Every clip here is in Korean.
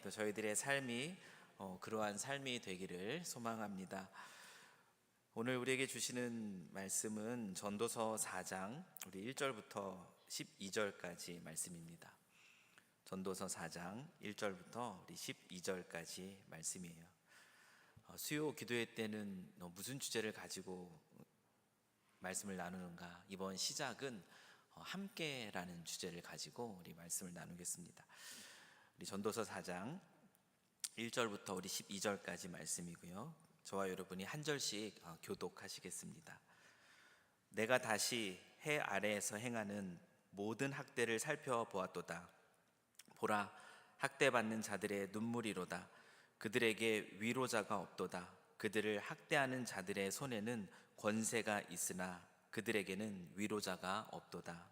또 저희들의 삶이 그러한 삶이 되기를 소망합니다. 오늘 우리에게 주시는 말씀은 전도서 4장 우리 1절부터 12절까지 말씀입니다. 전도서 4장 1절부터 우리 12절까지 말씀이에요. 수요 기도회 때는 무슨 주제를 가지고 말씀을 나누는가? 이번 시작은 함께라는 주제를 가지고 우리 말씀을 나누겠습니다. 우리 전도서 4장 1절부터 우리 12절까지 말씀이고요. 저와 여러분이 한 절씩 교독하시겠습니다. 내가 다시 해 아래에서 행하는 모든 학대를 살펴보았도다. 보라, 학대받는 자들의 눈물이로다. 그들에게 위로자가 없도다. 그들을 학대하는 자들의 손에는 권세가 있으나 그들에게는 위로자가 없도다.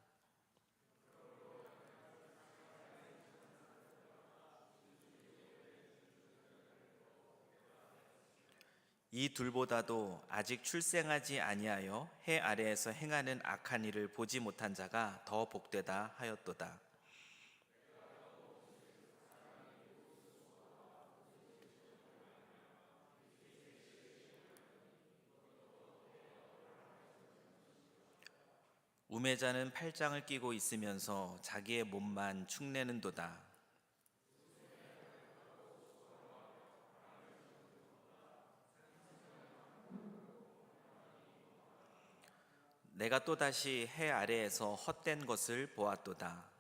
이 둘보다도 아직 출생하지 아니하여 해 아래에서 행하는 악한 일을 보지 못한 자가 더 복되다 하였도다. 우매자는 팔짱을 끼고 있으면서 자기의 몸만 축내는도다. 내가 또다시 해 아래에서 헛된 것을 보았도다.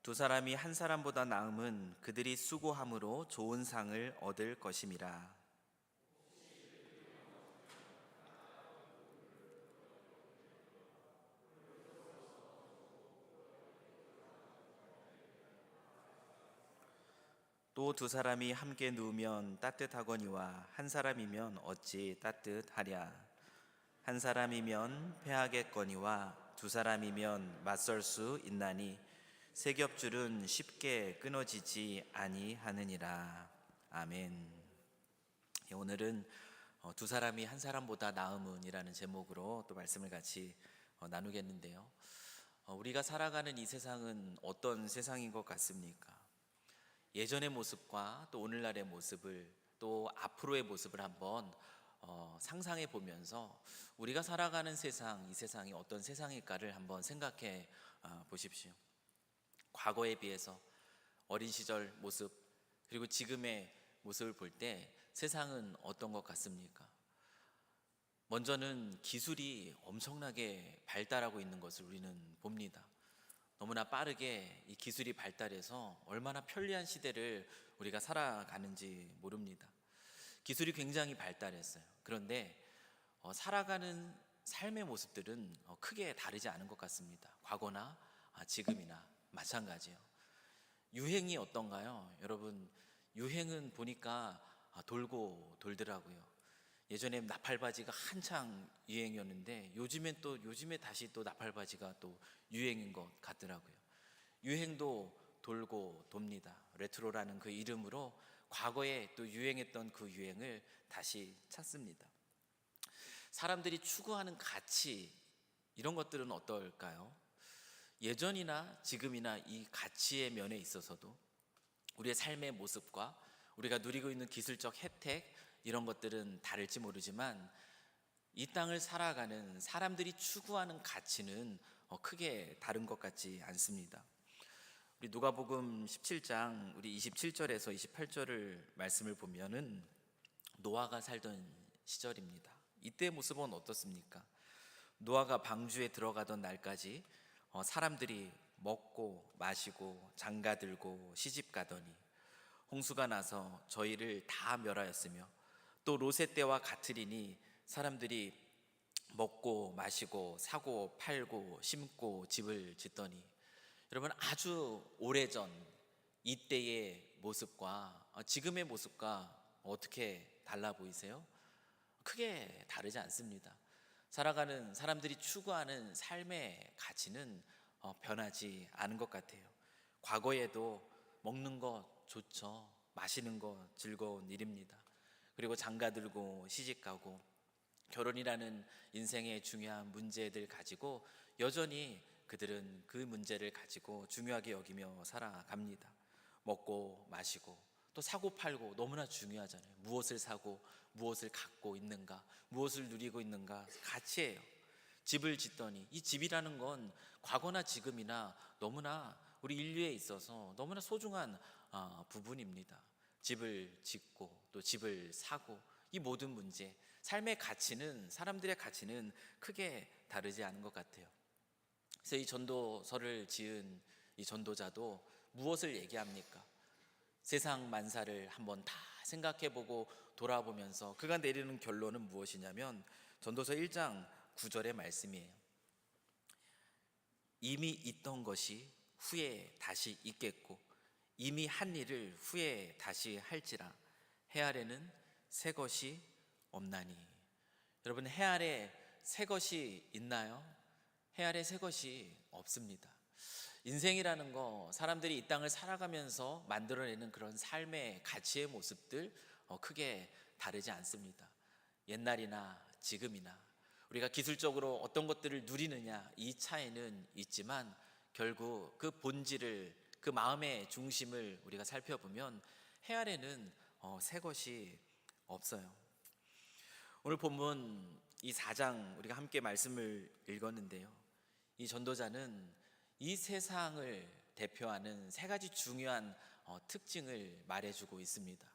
두 사람이 한 사람보다 나음은 그들이 수고함으로 좋은 상을 얻을 것임이라. 또 두 사람이 함께 누우면 따뜻하거니와 한 사람이면 어찌 따뜻하랴. 한 사람이면 패하겠거니와 두 사람이면 맞설 수 있나니 세 겹줄은 쉽게 끊어지지 아니하느니라. 아멘. 오늘은 두 사람이 한 사람보다 나음은이라는 제목으로 또 말씀을 같이 나누겠는데요. 우리가 살아가는 이 세상은 어떤 세상인 것 같습니까? 예전의 모습과 또 오늘날의 모습을 또 앞으로의 모습을 한번 상상해 보면서 우리가 살아가는 세상, 이 세상이 어떤 세상일까를 한번 생각해 보십시오. 과거에 비해서 어린 시절 모습 그리고 지금의 모습을 볼 때 세상은 어떤 것 같습니까? 먼저는 기술이 엄청나게 발달하고 있는 것을 우리는 봅니다. 너무나 빠르게 이 기술이 발달해서 얼마나 편리한 시대를 우리가 살아가는지 모릅니다. 기술이 굉장히 발달했어요. 그런데 살아가는 삶의 모습들은 크게 다르지 않은 것 같습니다. 과거나 지금이나 마찬가지예요. 유행이 어떤가요? 여러분, 유행은 보니까 돌고 돌더라고요. 예전에 나팔바지가 한창 유행이었는데 요즘에 다시 또 나팔바지가 또 유행인 것 같더라고요. 유행도 돌고 돕니다. 레트로라는 그 이름으로 과거에 또 유행했던 그 유행을 다시 찾습니다. 사람들이 추구하는 가치, 이런 것들은 어떨까요? 예전이나 지금이나 이 가치의 면에 있어서도 우리의 삶의 모습과 우리가 누리고 있는 기술적 혜택, 이런 것들은 다를지 모르지만 이 땅을 살아가는 사람들이 추구하는 가치는 크게 다른 것 같지 않습니다. 우리 누가복음 17장 우리 27절에서 28절을 말씀을 보면은 노아가 살던 시절입니다. 이때의 모습은 어떻습니까? 노아가 방주에 들어가던 날까지 사람들이 먹고 마시고 장가들고 시집가더니 홍수가 나서 저희를 다 멸하였으며 또 롯의 때와 같으리니 사람들이 먹고 마시고 사고 팔고 심고 집을 짓더니, 여러분, 아주 오래전 이때의 모습과 지금의 모습과 어떻게 달라 보이세요? 크게 다르지 않습니다. 살아가는 사람들이 추구하는 삶의 가치는 변하지 않은 것 같아요. 과거에도 먹는 것 좋죠. 마시는 것 즐거운 일입니다. 그리고 장가 들고 시집 가고 결혼이라는 인생의 중요한 문제들 가지고 여전히 그들은 그 문제를 가지고 중요하게 여기며 살아갑니다. 먹고 마시고 또 사고 팔고 너무나 중요하잖아요. 무엇을 사고 무엇을 갖고 있는가, 무엇을 누리고 있는가 가치예요. 집을 짓더니 이 집이라는 건 과거나 지금이나 너무나 우리 인류에 있어서 너무나 소중한 부분입니다. 집을 짓고 또 집을 사고 이 모든 문제, 삶의 가치는, 사람들의 가치는 크게 다르지 않은 것 같아요. 그래서 이 전도서를 지은 이 전도자도 무엇을 얘기합니까? 세상 만사를 한번 다 생각해보고 돌아보면서 그가 내리는 결론은 무엇이냐면 전도서 1장 9절의 말씀이에요. 이미 있던 것이 후에 다시 있겠고 이미 한 일을 후에 다시 할지라 해 아래는 새 것이 없나니. 여러분, 해 아래 새 것이 있나요? 해 아래 새 것이 없습니다. 인생이라는 거, 사람들이 이 땅을 살아가면서 만들어내는 그런 삶의 가치의 모습들 크게 다르지 않습니다. 옛날이나 지금이나 우리가 기술적으로 어떤 것들을 누리느냐 이 차이는 있지만 결국 그 본질을, 그 마음의 중심을 우리가 살펴보면 해 아래는 새 것이 없어요. 오늘 본문 이 4장 우리가 함께 말씀을 읽었는데요, 이 전도자는 이 세상을 대표하는 세 가지 중요한 특징을 말해주고 있습니다.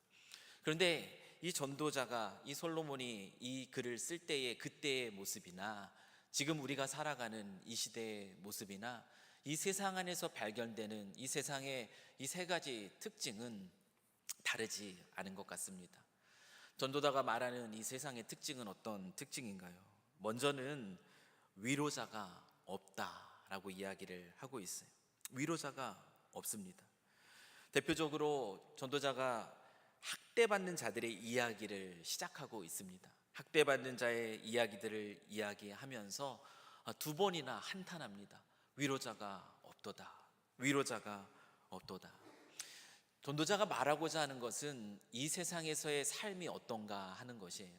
그런데 이 전도자가, 이 솔로몬이 이 글을 쓸 때의 그때의 모습이나 지금 우리가 살아가는 이 시대의 모습이나 이 세상 안에서 발견되는 이 세상의 이 세 가지 특징은 다르지 않은 것 같습니다. 전도자가 말하는 이 세상의 특징은 어떤 특징인가요? 먼저는 위로자가 없다라고 이야기를 하고 있어요. 위로자가 없습니다. 대표적으로 전도자가 학대받는 자들의 이야기를 시작하고 있습니다. 학대받는 자의 이야기들을 이야기하면서 두 번이나 한탄합니다. 위로자가 없도다. 위로자가 없도다. 전도자가 말하고자 하는 것은 이 세상에서의 삶이 어떤가 하는 것이에요.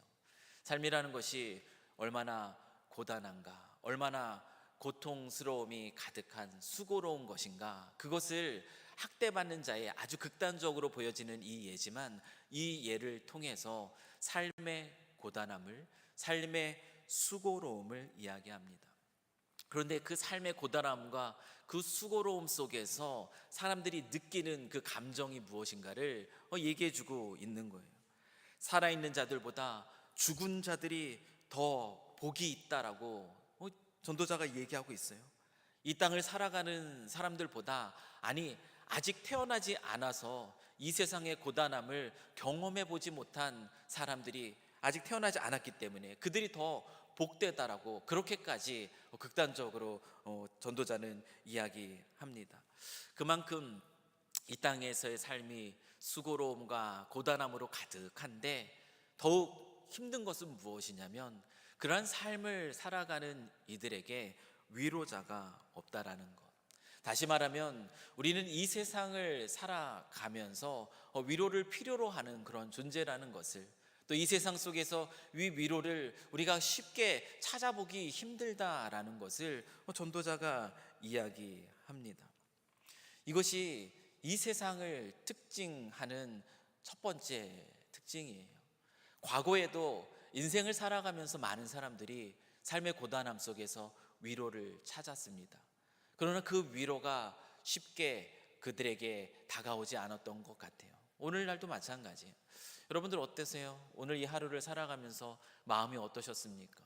삶이라는 것이 얼마나 고단한가, 얼마나 고통스러움이 가득한 수고로운 것인가, 그것을 학대받는 자의 아주 극단적으로 보여지는 이 예지만 이 예를 통해서 삶의 고단함을, 삶의 수고로움을 이야기합니다. 그런데 그 삶의 고단함과 그 수고로움 속에서 사람들이 느끼는 그 감정이 무엇인가를 얘기해주고 있는 거예요. 살아있는 자들보다 죽은 자들이 더 복이 있다라고 전도자가 얘기하고 있어요. 이 땅을 살아가는 사람들보다, 아니 아직 태어나지 않아서 이 세상의 고단함을 경험해 보지 못한 사람들이 아직 태어나지 않았기 때문에 그들이 더 복되다라고 그렇게까지 극단적으로 전도자는 이야기합니다. 그만큼 이 땅에서의 삶이 수고로움과 고단함으로 가득한데 더욱 힘든 것은 무엇이냐면 그러한 삶을 살아가는 이들에게 위로자가 없다라는 것. 다시 말하면 우리는 이 세상을 살아가면서 위로를 필요로 하는 그런 존재라는 것을, 또 이 세상 속에서 위로를 우리가 쉽게 찾아보기 힘들다라는 것을 전도자가 이야기합니다. 이것이 이 세상을 특징하는 첫 번째 특징이에요. 과거에도 인생을 살아가면서 많은 사람들이 삶의 고단함 속에서 위로를 찾았습니다. 그러나 그 위로가 쉽게 그들에게 다가오지 않았던 것 같아요. 오늘날도 마찬가지예요. 여러분들 어떠세요? 오늘 이 하루를 살아가면서 마음이 어떠셨습니까?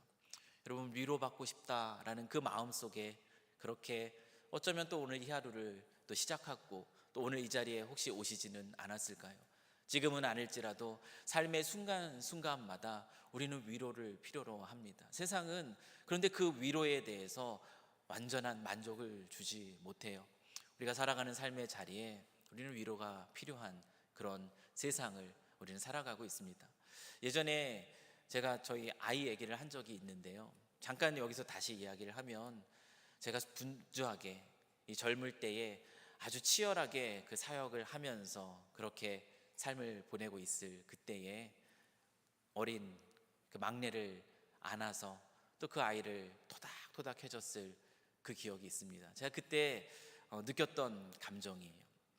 여러분, 위로받고 싶다라는 그 마음 속에 그렇게 어쩌면 또 오늘 이 하루를 또 시작하고 또 오늘 이 자리에 혹시 오시지는 않았을까요? 지금은 아닐지라도 삶의 순간순간마다 우리는 위로를 필요로 합니다. 세상은 그런데 그 위로에 대해서 완전한 만족을 주지 못해요. 우리가 살아가는 삶의 자리에 우리는 위로가 필요한 그런 세상을 우리는 살아가고 있습니다. 예전에 제가 저희 아이 얘기를 한 적이 있는데요, 잠깐 여기서 다시 이야기를 하면, 제가 분주하게 이 젊을 때에 아주 치열하게 그 사역을 하면서 그렇게 삶을 보내고 있을 그때에 어린 그 막내를 안아서 또 그 아이를 토닥토닥 해줬을 그 기억이 있습니다. 제가 그때 느꼈던 감정이에요.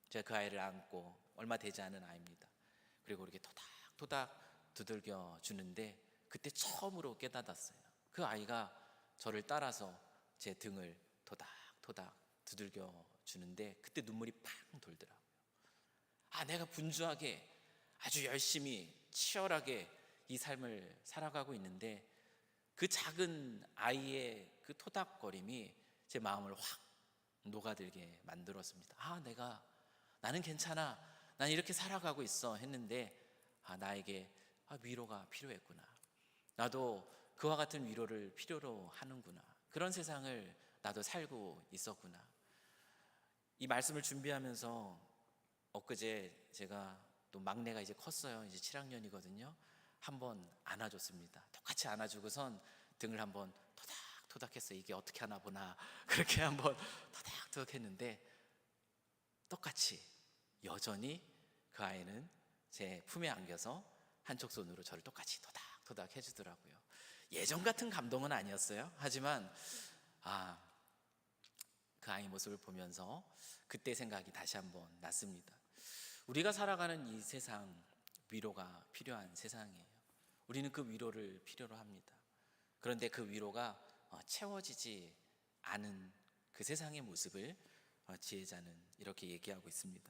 제가 그 아이를 안고, 얼마 되지 않은 아이입니다. 그리고 이렇게 토닥토닥 두들겨 주는데 그때 처음으로 깨닫았어요. 그 아이가 저를 따라서 제 등을 토닥토닥 두들겨 주는데 그때 눈물이 팡 돌더라고요. 내가 분주하게 아주 열심히 치열하게 이 삶을 살아가고 있는데 그 작은 아이의 그 토닥거림이 제 마음을 확 녹아들게 만들었습니다. 나는 괜찮아, 난 이렇게 살아가고 있어 했는데 나에게 위로가 필요했구나, 나도 그와 같은 위로를 필요로 하는구나, 그런 세상을 나도 살고 있었구나. 이 말씀을 준비하면서 엊그제 제가 또 막내가 이제 컸어요. 이제 7학년이거든요. 한번 안아줬습니다. 똑같이 안아주고선 등을 한번 토닥토닥 했어요. 이게 어떻게 하나 보나 그렇게 한번 토닥토닥 했는데 똑같이 여전히 그 아이는 제 품에 안겨서 한쪽 손으로 저를 똑같이 토닥토닥 해주더라고요. 예전 같은 감동은 아니었어요. 하지만 그 아이 모습을 보면서 그때 생각이 다시 한번 났습니다. 우리가 살아가는 이 세상, 위로가 필요한 세상이에요. 우리는 그 위로를 필요로 합니다. 그런데 그 위로가 채워지지 않은 그 세상의 모습을 지혜자는 이렇게 얘기하고 있습니다.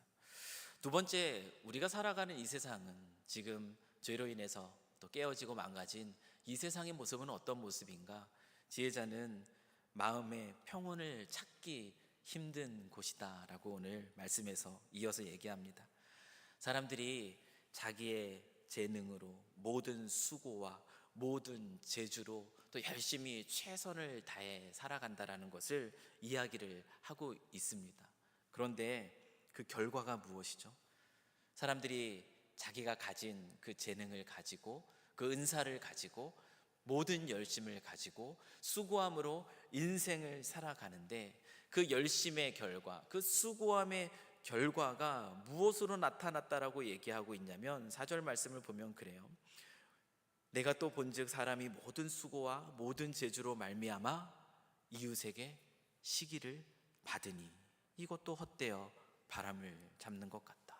두 번째, 우리가 살아가는 이 세상은 지금 죄로 인해서 또 깨어지고 망가진 이 세상의 모습은 어떤 모습인가? 지혜자는 마음의 평온을 찾기 힘든 곳이다 라고 오늘 말씀에서 이어서 얘기합니다. 사람들이 자기의 재능으로, 모든 수고와 모든 재주로 또 열심히 최선을 다해 살아간다라는 것을 이야기를 하고 있습니다. 그런데 그 결과가 무엇이죠? 사람들이 자기가 가진 그 재능을 가지고, 그 은사를 가지고, 모든 열심을 가지고 수고함으로 인생을 살아가는데 그 열심의 결과, 그 수고함의 결과가 무엇으로 나타났다라고 얘기하고 있냐면 4절 말씀을 보면 그래요. 내가 또 본즉 사람이 모든 수고와 모든 재주로 말미암아 이웃에게 시기를 받으니 이것도 헛되어 바람을 잡는 것 같다.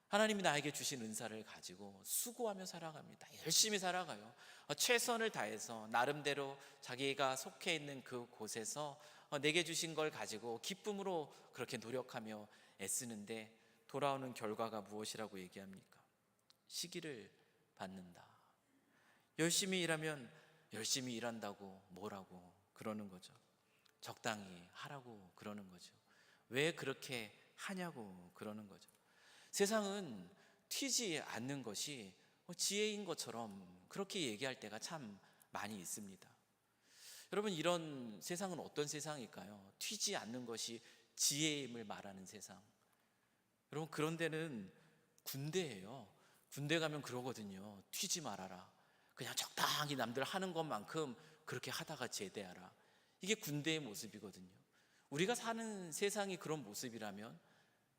하나님이 나에게 주신 은사를 가지고 수고하며 살아갑니다. 열심히 살아가요. 최선을 다해서 나름대로 자기가 속해 있는 그 곳에서 내게 주신 걸 가지고 기쁨으로 그렇게 노력하며 애쓰는데 돌아오는 결과가 무엇이라고 얘기합니까? 시기를 받는다. 열심히 일하면 열심히 일한다고 뭐라고 그러는 거죠. 적당히 하라고 그러는 거죠. 왜 그렇게 하냐고 그러는 거죠. 세상은 튀지 않는 것이 지혜인 것처럼 그렇게 얘기할 때가 참 많이 있습니다. 여러분, 이런 세상은 어떤 세상일까요? 튀지 않는 것이 지혜임을 말하는 세상. 여러분, 그런 데는 군대예요. 군대 가면 그러거든요. 튀지 말아라. 그냥 적당히 남들 하는 것만큼 그렇게 하다가 제대하라. 이게 군대의 모습이거든요. 우리가 사는 세상이 그런 모습이라면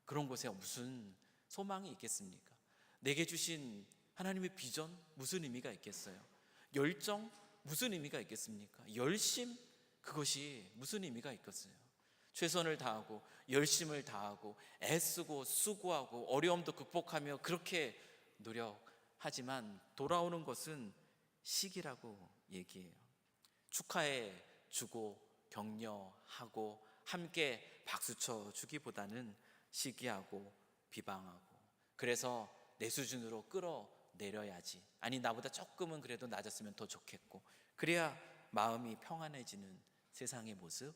그런 곳에 무슨 소망이 있겠습니까? 내게 주신 하나님의 비전 무슨 의미가 있겠어요? 열정 무슨 의미가 있겠습니까? 열심, 그것이 무슨 의미가 있겠어요? 최선을 다하고 열심을 다하고 애쓰고 수고하고 어려움도 극복하며 그렇게 노력하지만 돌아오는 것은 시기라고 얘기해요. 축하해 주고 격려하고 함께 박수쳐 주기보다는 시기하고 비방하고, 그래서 내 수준으로 끌어내려야지, 아니 나보다 조금은 그래도 낮았으면 더 좋겠고, 그래야 마음이 평안해지는 세상의 모습.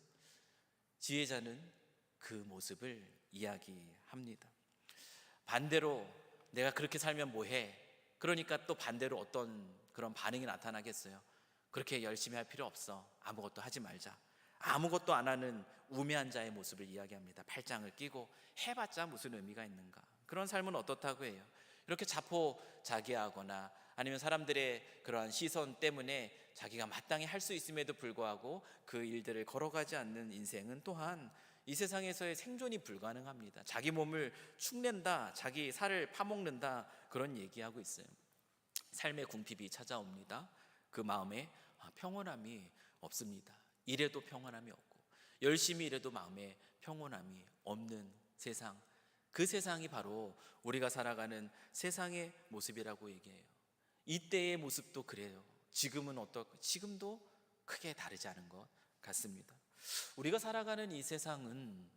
지혜자는 그 모습을 이야기합니다. 반대로 내가 그렇게 살면 뭐해? 그러니까 또 반대로 어떤 그런 반응이 나타나겠어요? 그렇게 열심히 할 필요 없어, 아무것도 하지 말자. 아무것도 안 하는 우매한 자의 모습을 이야기합니다. 팔짱을 끼고 해봤자 무슨 의미가 있는가? 그런 삶은 어떻다고 해요? 이렇게 자포자기하거나 아니면 사람들의 그러한 시선 때문에 자기가 마땅히 할 수 있음에도 불구하고 그 일들을 걸어가지 않는 인생은 또한 이 세상에서의 생존이 불가능합니다. 자기 몸을 축낸다, 자기 살을 파먹는다, 그런 얘기하고 있어요. 삶의 궁핍이 찾아옵니다. 그 마음에 평온함이 없습니다. 이래도 평온함이 없고 열심히 일해도 마음에 평온함이 없는 세상, 그 세상이 바로 우리가 살아가는 세상의 모습이라고 얘기해요. 이때의 모습도 그래요. 지금도 크게 다르지 않은 것 같습니다. 우리가 살아가는 이 세상은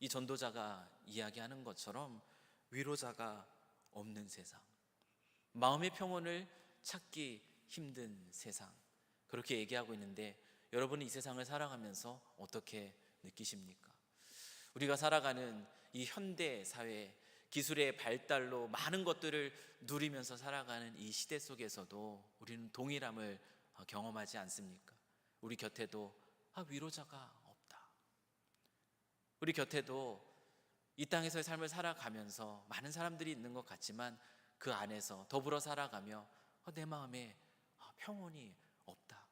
이 전도자가 이야기하는 것처럼 위로자가 없는 세상, 마음의 평온을 찾기 힘든 세상, 그렇게 얘기하고 있는데 여러분은 이 세상을 살아가면서 어떻게 느끼십니까? 우리가 살아가는 이 현대 사회, 기술의 발달로 많은 것들을 누리면서 살아가는 이 시대 속에서도 우리는 동일함을 경험하지 않습니까? 우리 곁에도 위로자가 없다. 우리 곁에도 이 땅에서의 삶을 살아가면서 많은 사람들이 있는 것 같지만 그 안에서 더불어 살아가며 내 마음에 평온이 없다.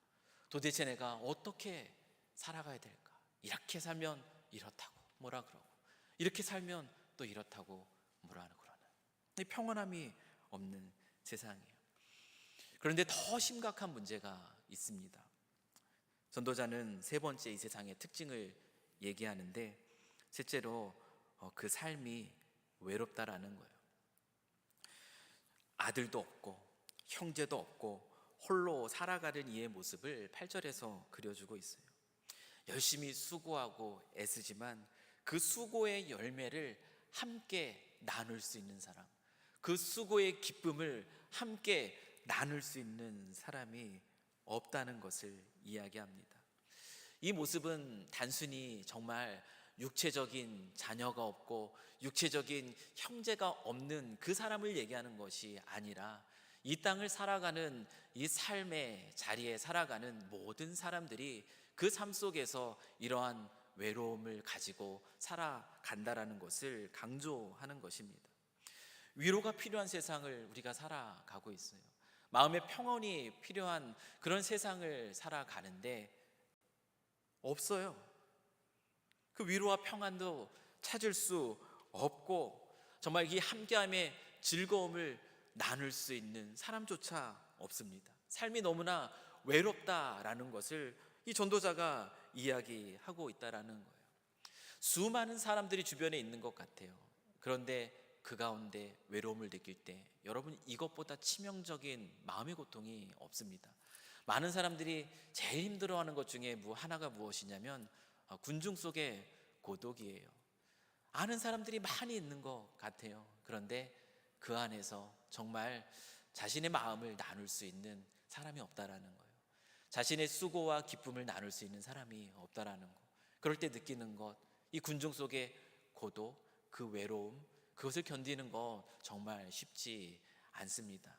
도대체 내가 어떻게 살아가야 될까? 이렇게 살면 이렇다고 뭐라 그러고, 이렇게 살면 또 이렇다고 뭐라 그러는 이 평온함이 없는 세상이에요. 그런데 더 심각한 문제가 있습니다. 전도자는 세 번째 이 세상의 특징을 얘기하는데 실제로 그 삶이 외롭다라는 거예요. 아들도 없고 형제도 없고 홀로 살아가는 이의 모습을 8절에서 그려주고 있어요. 열심히 수고하고 애쓰지만 그 수고의 열매를 함께 나눌 수 있는 사람, 그 수고의 기쁨을 함께 나눌 수 있는 사람이 없다는 것을 이야기합니다. 이 모습은 단순히 정말 육체적인 자녀가 없고 육체적인 형제가 없는 그 사람을 얘기하는 것이 아니라 이 땅을 살아가는 이 삶의 자리에 살아가는 모든 사람들이 그 삶 속에서 이러한 외로움을 가지고 살아간다라는 것을 강조하는 것입니다. 위로가 필요한 세상을 우리가 살아가고 있어요. 마음의 평온이 필요한 그런 세상을 살아가는데 없어요. 그 위로와 평안도 찾을 수 없고 정말 이 함께함의 즐거움을 나눌 수 있는 사람조차 없습니다. 삶이 너무나 외롭다라는 것을 이 전도자가 이야기하고 있다라는 거예요. 수많은 사람들이 주변에 있는 것 같아요. 그런데 그 가운데 외로움을 느낄 때 여러분, 이것보다 치명적인 마음의 고통이 없습니다. 많은 사람들이 제일 힘들어하는 것 중에 하나가 무엇이냐면 군중 속의 고독이에요. 아는 사람들이 많이 있는 것 같아요. 그런데 그 안에서 정말 자신의 마음을 나눌 수 있는 사람이 없다라는 거예요. 자신의 수고와 기쁨을 나눌 수 있는 사람이 없다라는 거. 그럴 때 느끼는 것, 이 군중 속의 고독, 그 외로움, 그것을 견디는 것 정말 쉽지 않습니다.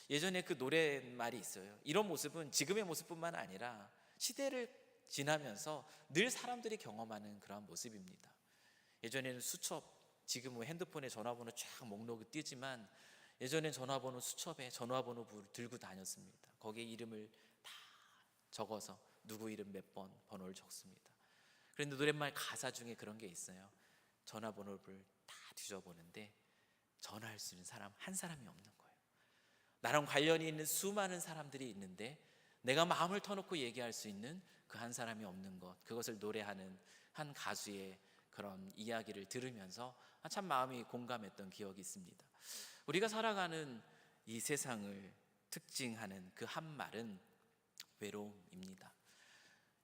예전에 그 노랫말이 있어요. 이런 모습은 지금의 모습뿐만 아니라 시대를 지나면서 늘 사람들이 경험하는 그런 모습입니다. 예전에는 수첩, 지금은 핸드폰에 전화번호 쫙 목록이 뜨지만 예전엔 전화번호 수첩에 전화번호부를 들고 다녔습니다. 거기에 이름을 다 적어서 누구 이름 몇 번 번호를 적습니다. 그런데 노랫말 가사 중에 그런 게 있어요. 전화번호를 다 뒤져보는데 전화할 수 있는 사람 한 사람이 없는 거예요. 나랑 관련이 있는 수많은 사람들이 있는데 내가 마음을 터놓고 얘기할 수 있는 그 한 사람이 없는 것, 그것을 노래하는 한 가수의 그런 이야기를 들으면서 참 마음이 공감했던 기억이 있습니다. 우리가 살아가는 이 세상을 특징하는 그 한 말은 외로움입니다.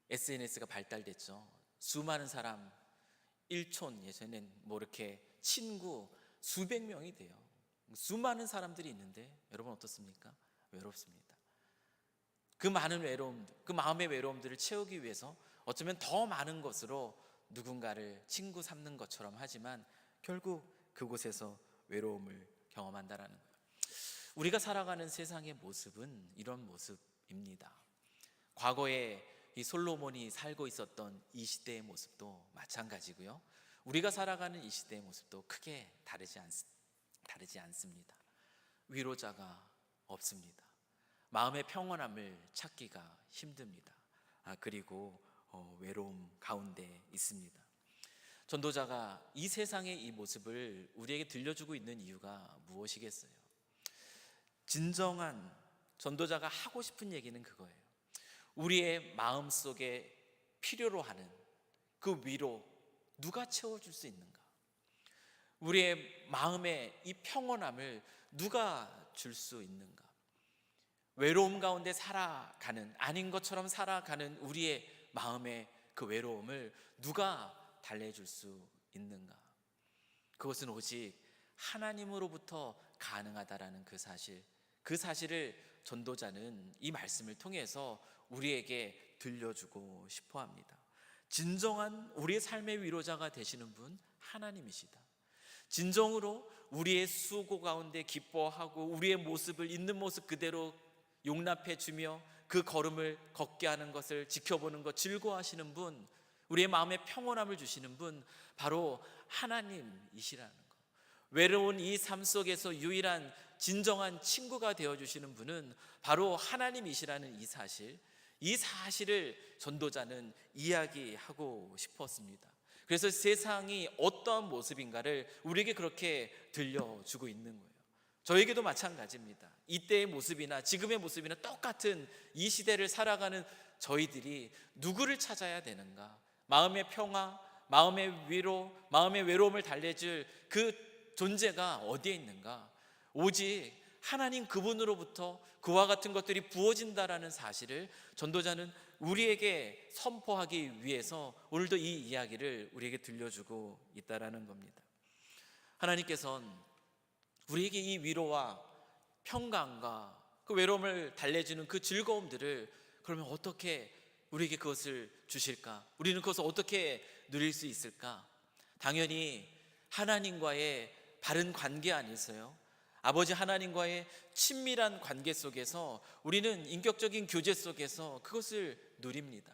SNS가 발달됐죠. 수많은 사람, 일촌, 예전엔 이렇게 친구 수백 명이 돼요. 수많은 사람들이 있는데 여러분 어떻습니까? 외롭습니다. 그 많은 외로움들, 그 마음의 외로움들을 채우기 위해서 어쩌면 더 많은 것으로 누군가를 친구 삼는 것처럼 하지만 결국 그곳에서 외로움을 경험한다라는 거예요. 우리가 살아가는 세상의 모습은 이런 모습입니다. 과거에 이 솔로몬이 살고 있었던 이 시대의 모습도 마찬가지고요. 우리가 살아가는 이 시대의 모습도 크게 다르지 않습니다. 위로자가 없습니다. 마음의 평온함을 찾기가 힘듭니다. 그리고 외로움 가운데 있습니다. 전도자가 이 세상의 이 모습을 우리에게 들려주고 있는 이유가 무엇이겠어요? 진정한 전도자가 하고 싶은 얘기는 그거예요. 우리의 마음속에 필요로 하는 그 위로 누가 채워줄 수 있는가? 우리의 마음의 이 평온함을 누가 줄 수 있는가? 외로움 가운데 살아가는, 아닌 것처럼 살아가는 우리의 마음의 그 외로움을 누가 달래줄 수 있는가? 그것은 오직 하나님으로부터 가능하다라는 그 사실을 전도자는 이 말씀을 통해서 우리에게 들려주고 싶어 합니다. 진정한 우리의 삶의 위로자가 되시는 분 하나님이시다. 진정으로 우리의 수고 가운데 기뻐하고 우리의 모습을 있는 모습 그대로 용납해 주며 그 걸음을 걷게 하는 것을 지켜보는 것 즐거워하시는 분, 우리의 마음에 평온함을 주시는 분 바로 하나님이시라는 것. 외로운 이 삶 속에서 유일한 진정한 친구가 되어주시는 분은 바로 하나님이시라는 이 사실을 전도자는 이야기하고 싶었습니다. 그래서 세상이 어떠한 모습인가를 우리에게 그렇게 들려주고 있는 거예요. 저에게도 마찬가지입니다. 이때의 모습이나 지금의 모습이나 똑같은 이 시대를 살아가는 저희들이 누구를 찾아야 되는가? 마음의 평화, 마음의 위로, 마음의 외로움을 달래줄 그 존재가 어디에 있는가? 오직 하나님 그분으로부터 그와 같은 것들이 부어진다라는 사실을 전도자는 우리에게 선포하기 위해서 오늘도 이 이야기를 우리에게 들려주고 있다라는 겁니다. 하나님께서는 우리에게 이 위로와 평강과 그 외로움을 달래주는 그 즐거움들을 그러면 어떻게 우리에게 그것을 주실까? 우리는 그것을 어떻게 누릴 수 있을까? 당연히 하나님과의 바른 관계 안에서요, 아버지 하나님과의 친밀한 관계 속에서 우리는 인격적인 교제 속에서 그것을 누립니다.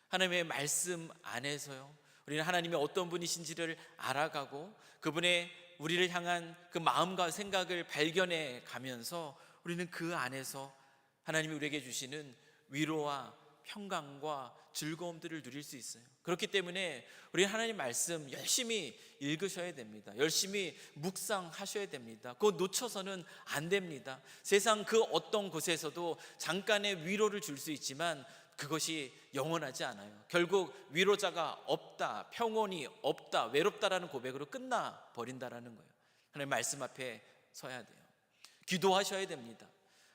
하나님의 말씀 안에서요, 우리는 하나님이 어떤 분이신지를 알아가고 그분의 우리를 향한 그 마음과 생각을 발견해 가면서 우리는 그 안에서 하나님이 우리에게 주시는 위로와 평강과 즐거움들을 누릴 수 있어요. 그렇기 때문에 우리 하나님 말씀 열심히 읽으셔야 됩니다. 열심히 묵상하셔야 됩니다. 그거 놓쳐서는 안 됩니다. 세상 그 어떤 곳에서도 잠깐의 위로를 줄 수 있지만 그것이 영원하지 않아요. 결국 위로자가 없다, 평온이 없다, 외롭다라는 고백으로 끝나버린다라는 거예요. 하나님 말씀 앞에 서야 돼요. 기도하셔야 됩니다.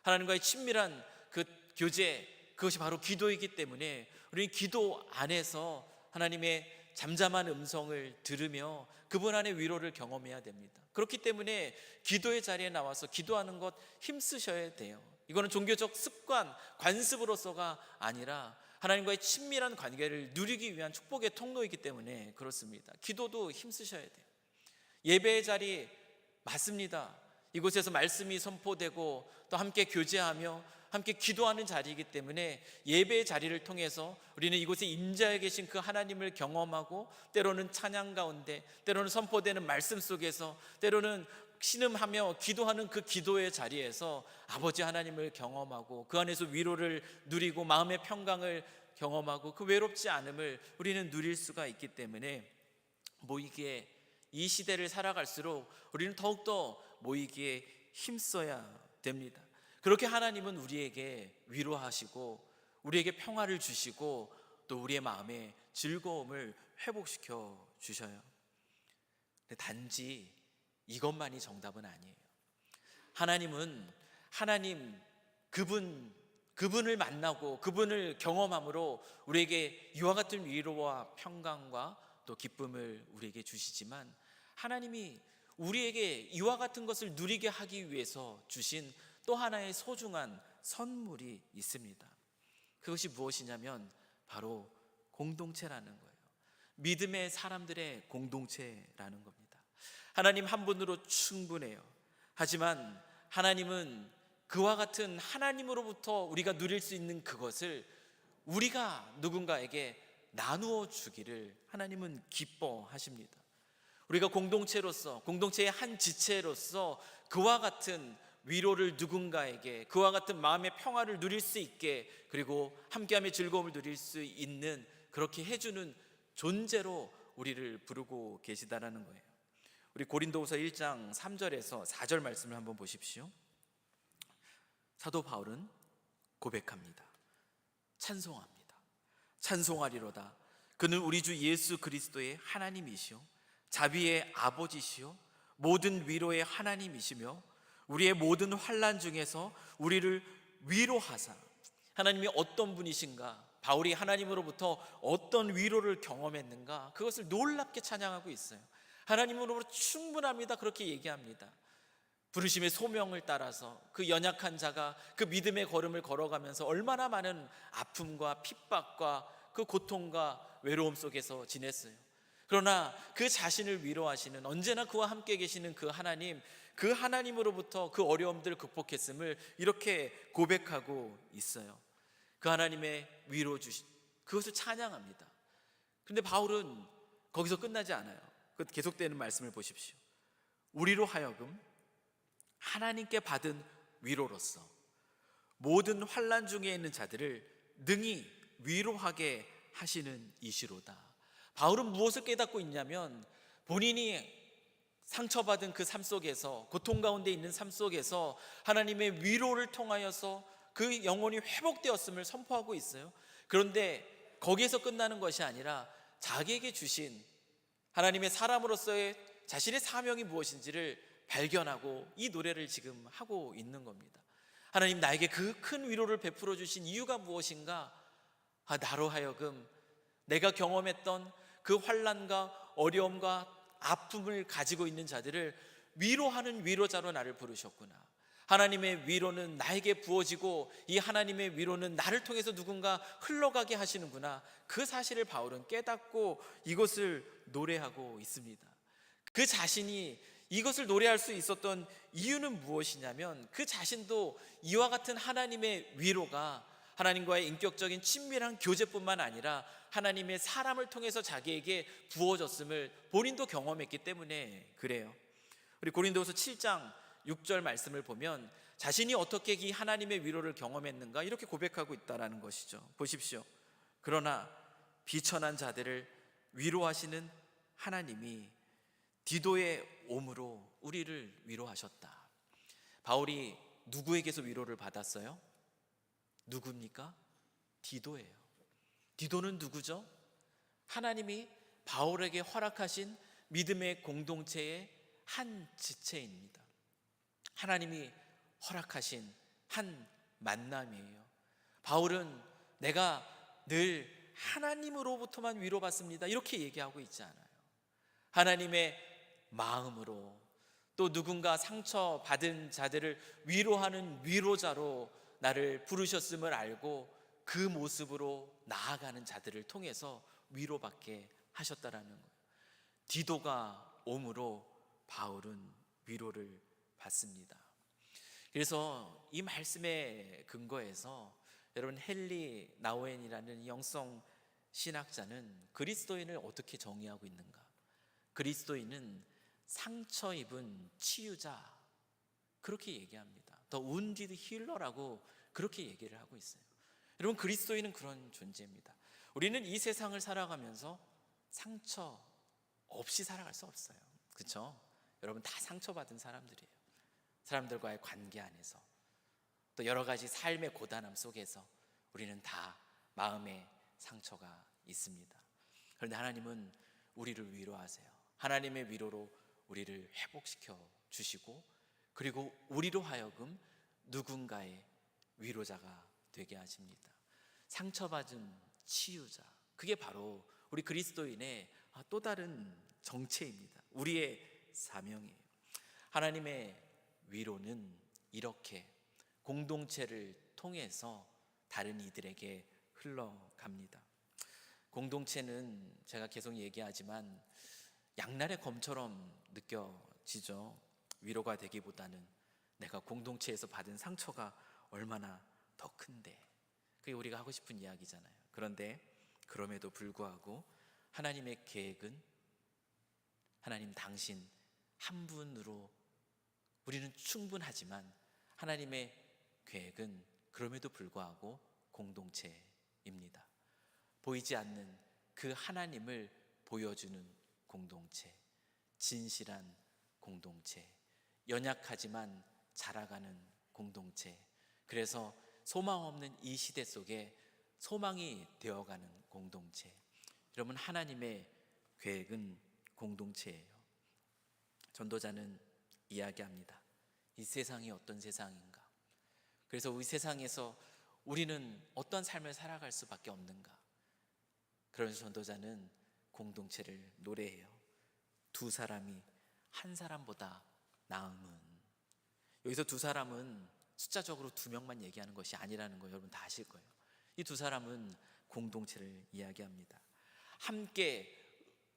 하나님과의 친밀한 그 교제, 그것이 바로 기도이기 때문에 우리 기도 안에서 하나님의 잠잠한 음성을 들으며 그분 안의 위로를 경험해야 됩니다. 그렇기 때문에 기도의 자리에 나와서 기도하는 것 힘쓰셔야 돼요. 이거는 종교적 습관, 관습으로서가 아니라 하나님과의 친밀한 관계를 누리기 위한 축복의 통로이기 때문에 그렇습니다. 기도도 힘쓰셔야 돼요. 예배의 자리 맞습니다. 이곳에서 말씀이 선포되고 또 함께 교제하며 함께 기도하는 자리이기 때문에 예배의 자리를 통해서 우리는 이곳에 임재해 계신 그 하나님을 경험하고 때로는 찬양 가운데, 때로는 선포되는 말씀 속에서, 때로는 신음하며 기도하는 그 기도의 자리에서 아버지 하나님을 경험하고 그 안에서 위로를 누리고 마음의 평강을 경험하고 그 외롭지 않음을 우리는 누릴 수가 있기 때문에 모이기에, 이 시대를 살아갈수록 우리는 더욱더 모이기에 힘써야 됩니다. 그렇게 하나님은 우리에게 위로하시고 우리에게 평화를 주시고 또 우리의 마음에 즐거움을 회복시켜 주셔요. 근데 단지 이것만이 정답은 아니에요. 하나님은 그분을 만나고 그분을 경험함으로 우리에게 이와 같은 위로와 평강과 또 기쁨을 우리에게 주시지만 하나님이 우리에게 이와 같은 것을 누리게 하기 위해서 주신 또 하나의 소중한 선물이 있습니다. 그것이 무엇이냐면 바로 공동체라는 거예요. 믿음의 사람들의 공동체라는 겁니다. 하나님 한 분으로 충분해요. 하지만 하나님은 그와 같은 하나님으로부터 우리가 누릴 수 있는 그것을 우리가 누군가에게 나누어 주기를 하나님은 기뻐하십니다. 우리가 공동체로서, 공동체의 한 지체로서 그와 같은 위로를 누군가에게 그와 같은 마음의 평화를 누릴 수 있게, 그리고 함께함의 즐거움을 누릴 수 있는, 그렇게 해주는 존재로 우리를 부르고 계시다라는 거예요. 우리 고린도후서 1장 3절에서 4절 말씀을 한번 보십시오. 사도 바울은 고백합니다. 찬송합니다. 찬송하리로다. 그는 우리 주 예수 그리스도의 하나님이시요 자비의 아버지시요 모든 위로의 하나님이시며 우리의 모든 환난 중에서 우리를 위로하사. 하나님이 어떤 분이신가, 바울이 하나님으로부터 어떤 위로를 경험했는가, 그것을 놀랍게 찬양하고 있어요. 하나님으로부터 충분합니다, 그렇게 얘기합니다. 부르심의 소명을 따라서 그 연약한 자가 그 믿음의 걸음을 걸어가면서 얼마나 많은 아픔과 핍박과 그 고통과 외로움 속에서 지냈어요. 그러나 그 자신을 위로하시는, 언제나 그와 함께 계시는 그 하나님, 그 하나님으로부터 그 어려움들을 극복했음을 이렇게 고백하고 있어요. 그 하나님의 위로 주신 그것을 찬양합니다. 그런데 바울은 거기서 끝나지 않아요. 그 계속되는 말씀을 보십시오. 우리로 하여금 하나님께 받은 위로로서 모든 환난 중에 있는 자들을 능히 위로하게 하시는 이시로다. 바울은 무엇을 깨닫고 있냐면, 본인이 상처받은 그 삶 속에서, 고통 가운데 있는 삶 속에서 하나님의 위로를 통하여서 그 영혼이 회복되었음을 선포하고 있어요. 그런데 거기에서 끝나는 것이 아니라 자기에게 주신 하나님의 사람으로서의 자신의 사명이 무엇인지를 발견하고 이 노래를 지금 하고 있는 겁니다. 하나님, 나에게 그 큰 위로를 베풀어 주신 이유가 무엇인가? 나로 하여금 내가 경험했던 그 환난과 어려움과 아픔을 가지고 있는 자들을 위로하는 위로자로 나를 부르셨구나. 하나님의 위로는 나에게 부어지고 이 하나님의 위로는 나를 통해서 누군가 흘러가게 하시는구나. 그 사실을 바울은 깨닫고 이것을 노래하고 있습니다. 그 자신이 이것을 노래할 수 있었던 이유는 무엇이냐면, 그 자신도 이와 같은 하나님의 위로가 하나님과의 인격적인 친밀한 교제뿐만 아니라 하나님의 사람을 통해서 자기에게 부어졌음을 본인도 경험했기 때문에 그래요. 우리 고린도후서 7장 6절 말씀을 보면 자신이 어떻게 이 하나님의 위로를 경험했는가 이렇게 고백하고 있다는 것이죠. 보십시오. 그러나 비천한 자들을 위로하시는 하나님이 디도의 옴으로 우리를 위로하셨다. 바울이 누구에게서 위로를 받았어요? 누굽니까? 디도예요. 디도는 누구죠? 하나님이 바울에게 허락하신 믿음의 공동체의 한 지체입니다. 하나님이 허락하신 한 만남이에요. 바울은 내가 늘 하나님으로부터만 위로받습니다, 이렇게 얘기하고 있지 않아요. 하나님의 마음으로, 또 누군가 상처받은 자들을 위로하는 위로자로 나를 부르셨음을 알고 그 모습으로 나아가는 자들을 통해서 위로받게 하셨다라는 거예요. 디도가 옴으로 바울은 위로를 받습니다. 그래서 이 말씀의 근거에서 여러분, 헨리 나우엔이라는 영성 신학자는 그리스도인을 어떻게 정의하고 있는가? 그리스도인은 상처 입은 치유자, 그렇게 얘기합니다. 더 wounded healer라고 그렇게 얘기를 하고 있어요. 여러분, 그리스도인은 그런 존재입니다. 우리는 이 세상을 살아가면서 상처 없이 살아갈 수 없어요. 그렇죠? 여러분, 다 상처받은 사람들이에요. 사람들과의 관계 안에서, 또 여러 가지 삶의 고단함 속에서 우리는 다 마음의 상처가 있습니다. 그런데 하나님은 우리를 위로하세요. 하나님의 위로로 우리를 회복시켜 주시고, 그리고 우리로 하여금 누군가의 위로자가 되게 하십니다. 상처받은 치유자, 그게 바로 우리 그리스도인의 또 다른 정체입니다. 우리의 사명이에요. 하나님의 위로는 이렇게 공동체를 통해서 다른 이들에게 흘러갑니다. 공동체는 제가 계속 얘기하지만 양날의 검처럼 느껴지죠. 위로가 되기보다는 내가 공동체에서 받은 상처가 얼마나 더 큰데, 그게 우리가 하고 싶은 이야기잖아요. 그런데 그럼에도 불구하고 하나님의 계획은 하나님 당신 한 분으로 우리는 충분하지만 하나님의 계획은 그럼에도 불구하고 공동체입니다. 보이지 않는 그 하나님을 보여주는 공동체, 진실한 공동체, 연약하지만 자라가는 공동체, 그래서 소망 없는 이 시대 속에 소망이 되어가는 공동체. 여러분, 하나님의 계획은 공동체예요. 전도자는 이야기합니다. 이 세상이 어떤 세상인가? 그래서 이 세상에서 우리는 어떤 삶을 살아갈 수밖에 없는가? 그러면서 전도자는 공동체를 노래해요. 두 사람이 한 사람보다 나음은. 여기서 두 사람은 숫자적으로 두 명만 얘기하는 것이 아니라는 거 여러분 다 아실 거예요. 이 두 사람은 공동체를 이야기합니다. 함께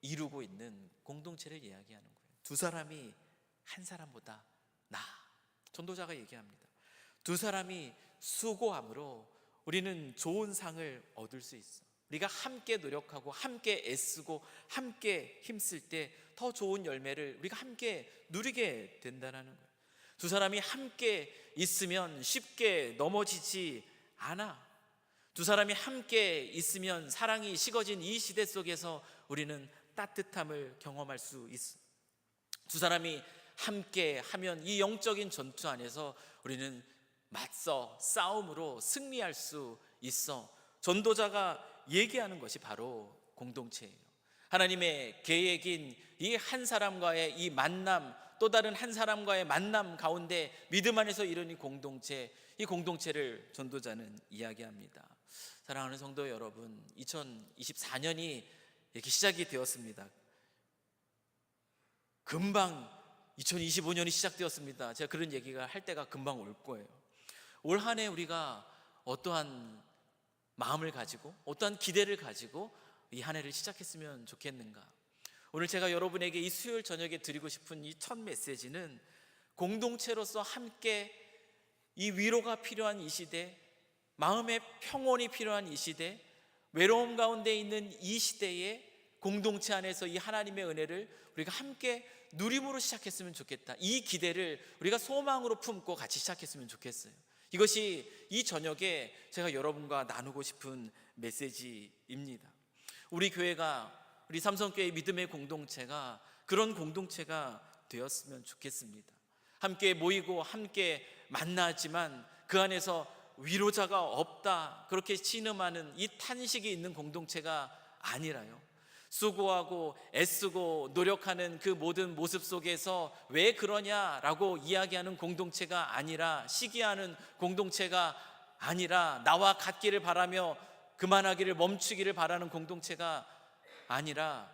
이루고 있는 공동체를 이야기하는 거예요. 두 사람이 한 사람보다 나아. 전도자가 얘기합니다. 두 사람이 수고함으로 우리는 좋은 상을 얻을 수 있어. 우리가 함께 노력하고 함께 애쓰고 함께 힘쓸 때 더 좋은 열매를 우리가 함께 누리게 된다는 거예요. 두 사람이 함께 있으면 쉽게 넘어지지 않아. 두 사람이 함께 있으면 사랑이 식어진 이 시대 속에서 우리는 따뜻함을 경험할 수 있어. 두 사람이 함께 하면 이 영적인 전투 안에서 우리는 맞서 싸움으로 승리할 수 있어. 전도자가 얘기하는 것이 바로 공동체예요. 하나님의 계획인 이 한 사람과의 이 만남, 또 다른 한 사람과의 만남 가운데 믿음 안에서 이루는 이 공동체, 이 공동체를 전도자는 이야기합니다. 사랑하는 성도 여러분, 2024년이 이렇게 시작이 되었습니다. 금방 2025년이 시작되었습니다. 제가 그런 얘기가 할 때가 금방 올 거예요. 올 한 해 우리가 어떠한 마음을 가지고 어떠한 기대를 가지고 이 한 해를 시작했으면 좋겠는가? 오늘 제가 여러분에게 이 수요일 저녁에 드리고 싶은 이 첫 메시지는 공동체로서 함께 이 위로가 필요한 이 시대, 마음의 평온이 필요한 이 시대, 외로움 가운데 있는 이 시대에 공동체 안에서 이 하나님의 은혜를 우리가 함께 누림으로 시작했으면 좋겠다. 이 기대를 우리가 소망으로 품고 같이 시작했으면 좋겠어요. 이것이 이 저녁에 제가 여러분과 나누고 싶은 메시지입니다. 우리 교회가, 우리 삼성교회 믿음의 공동체가 그런 공동체가 되었으면 좋겠습니다. 함께 모이고 함께 만나지만 그 안에서 위로자가 없다, 그렇게 신음하는 이 탄식이 있는 공동체가 아니라요, 수고하고 애쓰고 노력하는 그 모든 모습 속에서 왜 그러냐라고 이야기하는 공동체가 아니라, 시기하는 공동체가 아니라, 나와 같기를 바라며 그만하기를 멈추기를 바라는 공동체가 아니라,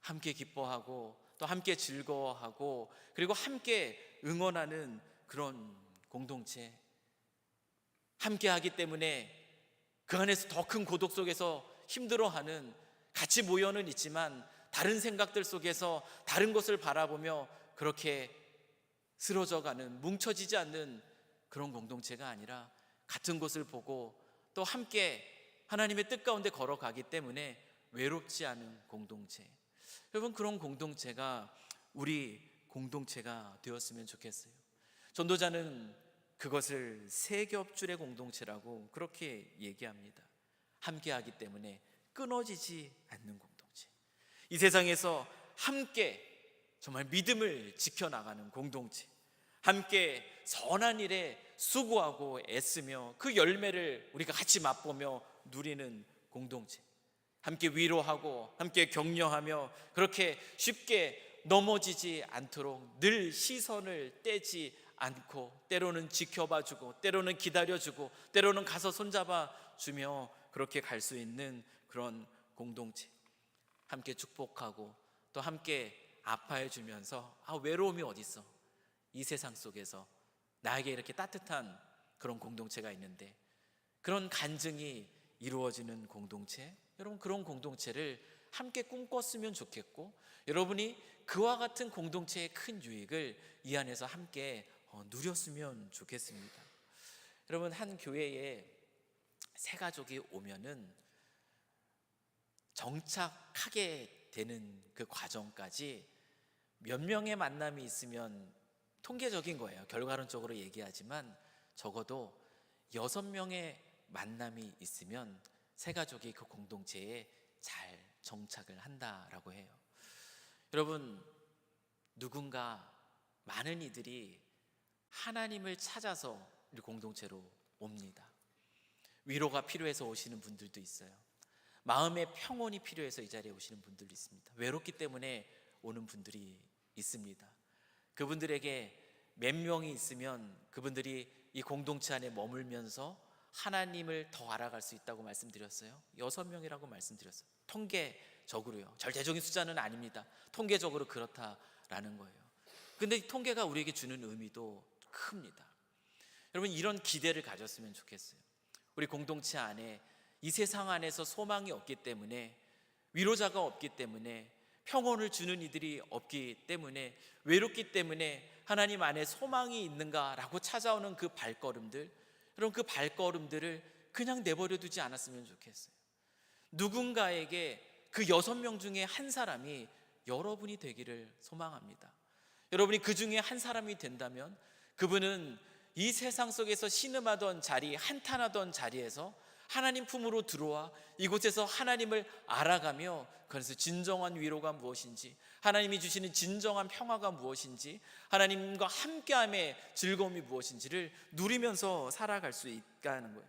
함께 기뻐하고 또 함께 즐거워하고 그리고 함께 응원하는 그런 공동체, 함께 하기 때문에 그 안에서 더 큰 고독 속에서 힘들어하는, 같이 모여는 있지만 다른 생각들 속에서 다른 것을 바라보며 그렇게 쓰러져가는, 뭉쳐지지 않는 그런 공동체가 아니라 같은 곳을 보고 또 함께 하나님의 뜻 가운데 걸어가기 때문에 외롭지 않은 공동체. 여러분, 그런 공동체가 우리 공동체가 되었으면 좋겠어요. 전도자는 그것을 세 겹줄의 공동체라고 그렇게 얘기합니다. 함께하기 때문에 끊어지지 않는 공동체, 이 세상에서 함께 정말 믿음을 지켜나가는 공동체, 함께 선한 일에 수고하고 애쓰며 그 열매를 우리가 같이 맛보며 누리는 공동체, 함께 위로하고 함께 격려하며 그렇게 쉽게 넘어지지 않도록 늘 시선을 떼지 않고 때로는 지켜봐주고 때로는 기다려주고 때로는 가서 손잡아주며 그렇게 갈 수 있는 그런 공동체, 함께 축복하고 또 함께 아파해주면서 외로움이 어딨어, 이 세상 속에서 나에게 이렇게 따뜻한 그런 공동체가 있는데, 그런 간증이 이루어지는 공동체, 여러분 그런 공동체를 함께 꿈꿨으면 좋겠고, 여러분이 그와 같은 공동체의 큰 유익을 이 안에서 함께 누렸으면 좋겠습니다. 여러분, 한 교회에 새 가족이 오면은 정착하게 되는 그 과정까지 몇 명의 만남이 있으면 통계적인 거예요. 결과론적으로 얘기하지만 적어도 6명의 만남이 있으면 새 가족이 그 공동체에 잘 정착을 한다라고 해요. 여러분, 누군가 많은 이들이 하나님을 찾아서 우리 공동체로 옵니다. 위로가 필요해서 오시는 분들도 있어요. 마음의 평온이 필요해서 이 자리에 오시는 분들도 있습니다. 외롭기 때문에 오는 분들이 있습니다. 그분들에게 몇 명이 있으면 그분들이 이 공동체 안에 머물면서 하나님을 더 알아갈 수 있다고 말씀드렸어요. 6명이라고 말씀드렸어요. 통계적으로요. 절대적인 숫자는 아닙니다. 통계적으로 그렇다라는 거예요. 근데 이 통계가 우리에게 주는 의미도 큽니다. 여러분, 이런 기대를 가졌으면 좋겠어요. 우리 공동체 안에 이 세상 안에서 소망이 없기 때문에, 위로자가 없기 때문에, 평온을 주는 이들이 없기 때문에, 외롭기 때문에 하나님 안에 소망이 있는가라고 찾아오는 그 발걸음들, 여러분, 그 발걸음들을 그냥 내버려 두지 않았으면 좋겠어요. 누군가에게 그 6명 중에 한 사람이 여러분이 되기를 소망합니다. 여러분이 그 중에 한 사람이 된다면 그분은 이 세상 속에서 신음하던 자리, 한탄하던 자리에서 하나님 품으로 들어와 이곳에서 하나님을 알아가며, 그래서 진정한 위로가 무엇인지, 하나님이 주시는 진정한 평화가 무엇인지, 하나님과 함께함의 즐거움이 무엇인지를 누리면서 살아갈 수 있게 하는 거예요.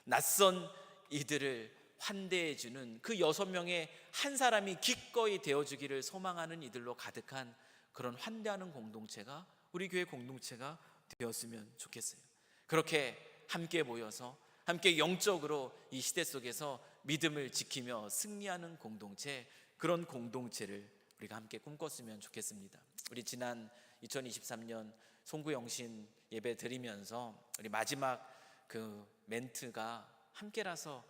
낯선 이들을 환대해주는 그 6명의 한 사람이 기꺼이 되어주기를 소망하는 이들로 가득한 그런 환대하는 공동체가 우리 교회 공동체가 되었으면 좋겠어요. 그렇게 함께 모여서 함께 영적으로 이 시대 속에서 믿음을 지키며 승리하는 공동체, 그런 공동체를 우리가 함께 꿈꿨으면 좋겠습니다. 우리 지난 2023년 송구영신 예배 드리면서 우리 마지막 그 멘트가 함께라서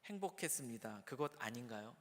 행복했습니다. 그것 아닌가요?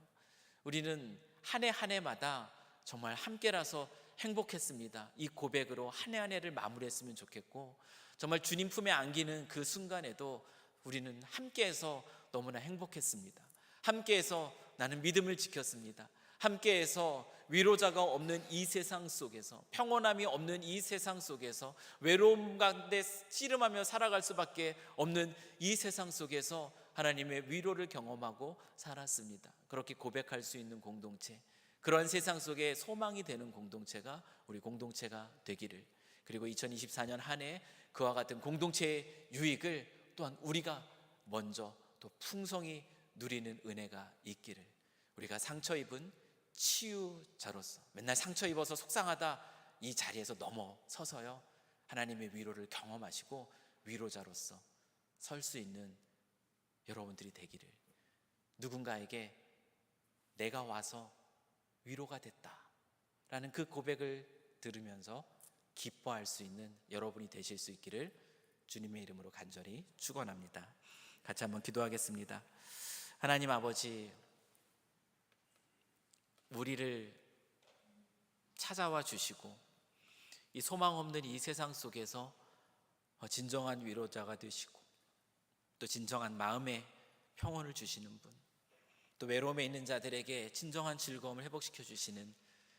우리는 한 해 한 해마다 정말 함께라서 행복했습니다. 이 고백으로 한 해 한 해를 마무리했으면 좋겠고, 정말 주님 품에 안기는 그 순간에도 우리는 함께해서 너무나 행복했습니다. 함께해서 나는 믿음을 지켰습니다. 함께해서 위로자가 없는 이 세상 속에서, 평온함이 없는 이 세상 속에서, 외로움 가운데 씨름하며 살아갈 수밖에 없는 이 세상 속에서 하나님의 위로를 경험하고 살았습니다. 그렇게 고백할 수 있는 공동체, 그런 세상 속에 소망이 되는 공동체가 우리 공동체가 되기를, 그리고 2024년 한 해 그와 같은 공동체의 유익을 또한 우리가 먼저 또 풍성히 누리는 은혜가 있기를, 우리가 상처 입은 치유자로서, 맨날 상처 입어서 속상하다 이 자리에서 넘어서서요, 하나님의 위로를 경험하시고 위로자로서 설 수 있는 여러분들이 되기를, 누군가에게 내가 와서 위로가 됐다라는 그 고백을 들으면서 기뻐할 수 있는 여러분이 되실 수 있기를 주님의 이름으로 간절히 축원합니다. 같이 한번 기도하겠습니다. 하나님 아버지, 우리를 찾아와 주시고 이 소망 없는 이 세상 속에서 진정한 위로자가 되시고, 또 진정한 마음의 평온을 주시는 분, 또 외로움에 있는 자들에게 진정한 즐거움을 회복시켜 주시는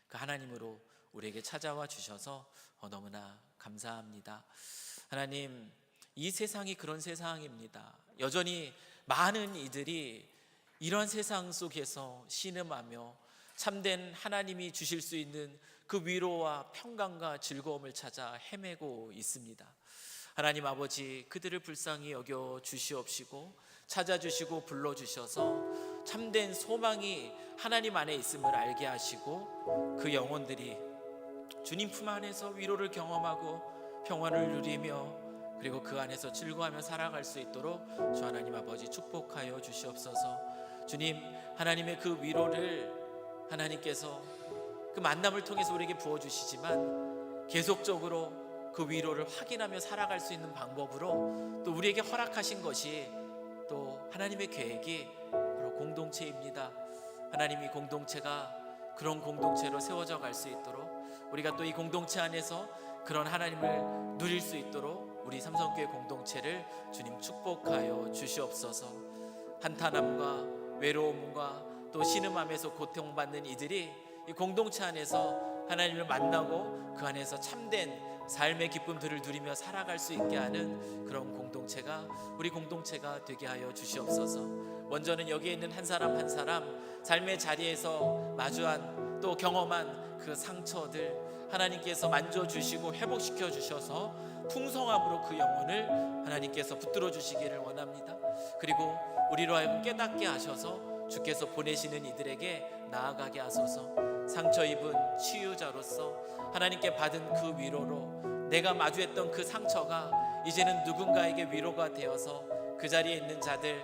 그 하나님으로 우리에게 찾아와 주셔서 너무나 감사합니다. 하나님, 이 세상이 그런 세상입니다. 여전히 많은 이들이 이런 세상 속에서 신음하며 참된 하나님이 주실 수 있는 그 위로와 평강과 즐거움을 찾아 헤매고 있습니다. 하나님 아버지, 그들을 불쌍히 여겨 주시옵시고 찾아주시고 불러주셔서 참된 소망이 하나님 안에 있음을 알게 하시고, 그 영혼들이 주님 품 안에서 위로를 경험하고 평안을 누리며 그리고 그 안에서 즐거워하며 살아갈 수 있도록 주 하나님 아버지 축복하여 주시옵소서. 주님, 하나님의 그 위로를 하나님께서 그 만남을 통해서 우리에게 부어주시지만, 계속적으로 그 위로를 확인하며 살아갈 수 있는 방법으로 또 우리에게 허락하신 것이 또 하나님의 계획이 바로 공동체입니다. 하나님이 공동체가 그런 공동체로 세워져 갈 수 있도록, 우리가 또 이 공동체 안에서 그런 하나님을 누릴 수 있도록 우리 삼성교회 공동체를 주님 축복하여 주시옵소서. 한탄함과 외로움과 또 신음함에서 고통받는 이들이 이 공동체 안에서 하나님을 만나고 그 안에서 참된 삶의 기쁨들을 누리며 살아갈 수 있게 하는 그런 공동체가 우리 공동체가 되게 하여 주시옵소서. 먼저는 여기에 있는 한 사람 한 사람 삶의 자리에서 마주한 또 경험한 그 상처들 하나님께서 만져주시고 회복시켜 주셔서 풍성함으로 그 영혼을 하나님께서 붙들어 주시기를 원합니다. 그리고 우리로 하여금 깨닫게 하셔서 주께서 보내시는 이들에게 나아가게 하소서. 상처 입은 치유자로서 하나님께 받은 그 위로로 내가 마주했던 그 상처가 이제는 누군가에게 위로가 되어서 그 자리에 있는 자들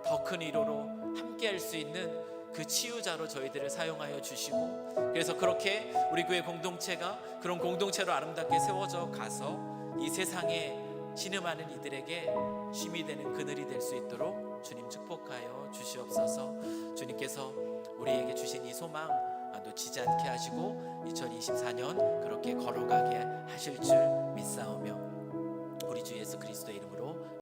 더 큰 위로로 함께 할 수 있는 그 치유자로 저희들을 사용하여 주시고, 그래서 그렇게 우리 교회 공동체가 그런 공동체로 아름답게 세워져 가서 이 세상에 신음하는 이들에게 쉼이 되는 그늘이 될 수 있도록 주님 축복하여 주시옵소서. 주님께서 우리에게 주신 이 소망 놓치지 않게 하시고 2024년 그렇게 걸어가게 하실 줄 믿사오며 우리 주 예수 그리스도의 이름으로